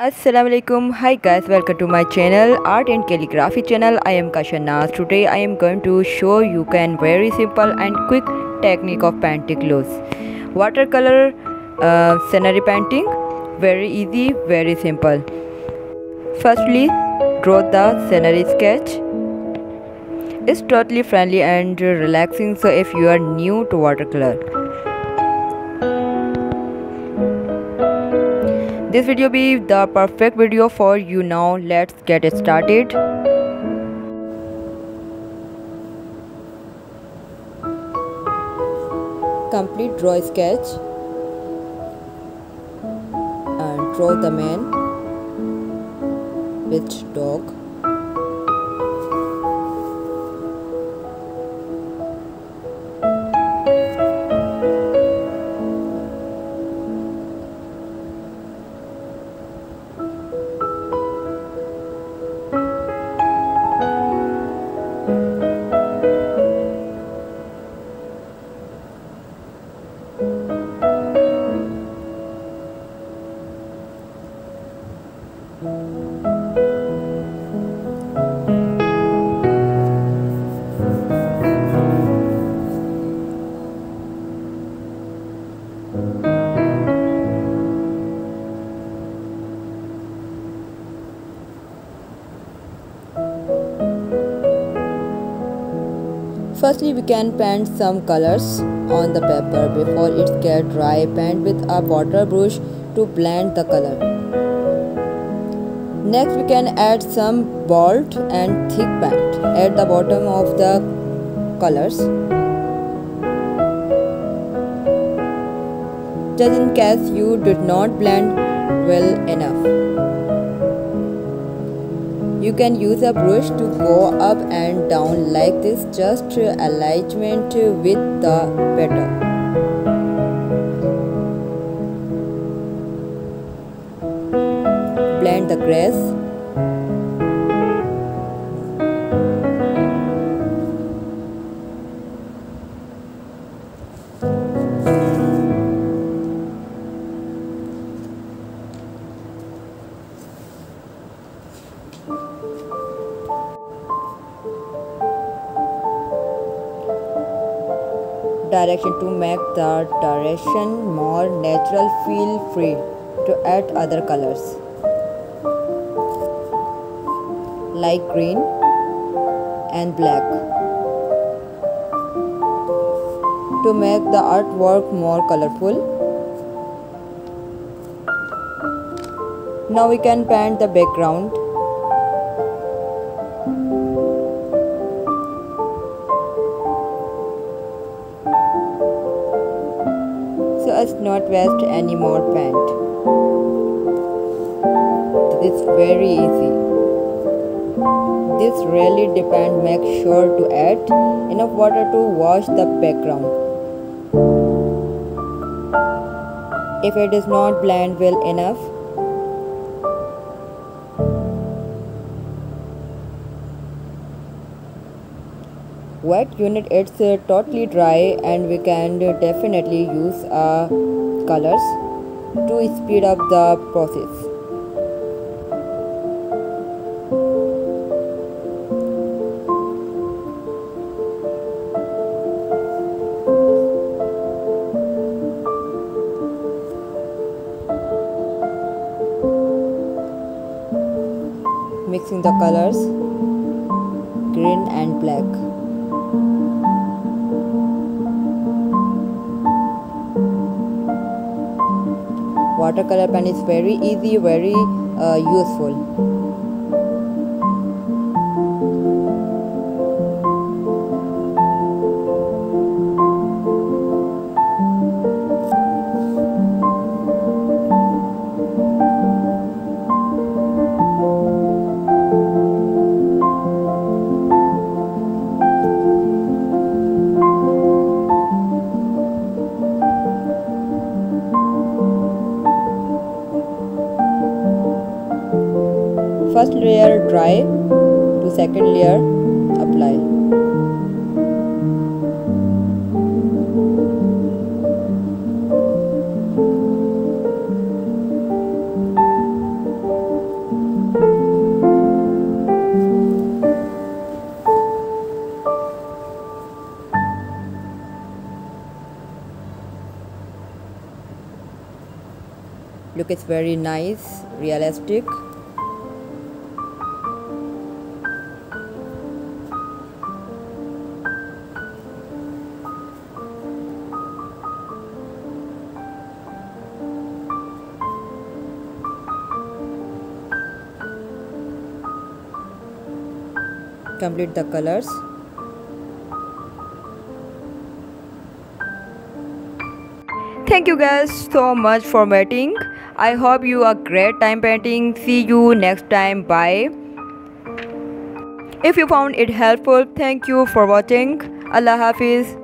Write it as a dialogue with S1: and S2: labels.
S1: Assalamualaikum. Hi guys, welcome to my channel Art and Calligraphy channel. I am Kashia-naz. Today I am going to show you can very simple and quick technique of painting clothes. Watercolor scenery painting, very easy, very simple. Firstly, draw the scenery sketch. It's totally friendly and relaxing, so if you are new to watercolor, this video be the perfect video for you. Now let's get it started. Complete draw sketch and draw the man with dog. Firstly, we can paint some colors on the paper. Before it gets dry, paint with a water brush to blend the color. Next, we can add some bold and thick paint at the bottom of the colors, just in case you did not blend well enough. You can use a brush to go up and down like this, just alignment with the pattern. Blend the grass. Direction to make the direction more natural. Feel free to add other colors like green and black to make the artwork more colorful. Now we can paint the background. So as not waste any more paint. This is very easy. This really depends. Make sure to add enough water to wash the background. If it is not blend well enough, wet unit it's totally dry, and we can definitely use colors to speed up the process. Mixing the colors green and black. Watercolor pen is very easy, very useful. First layer dry to second layer apply. Look, it's very nice, realistic. Complete the colors. Thank you guys so much for waiting. I hope you a great time painting. See you next time. Bye. If you found it helpful, thank you for watching. Allah Hafiz.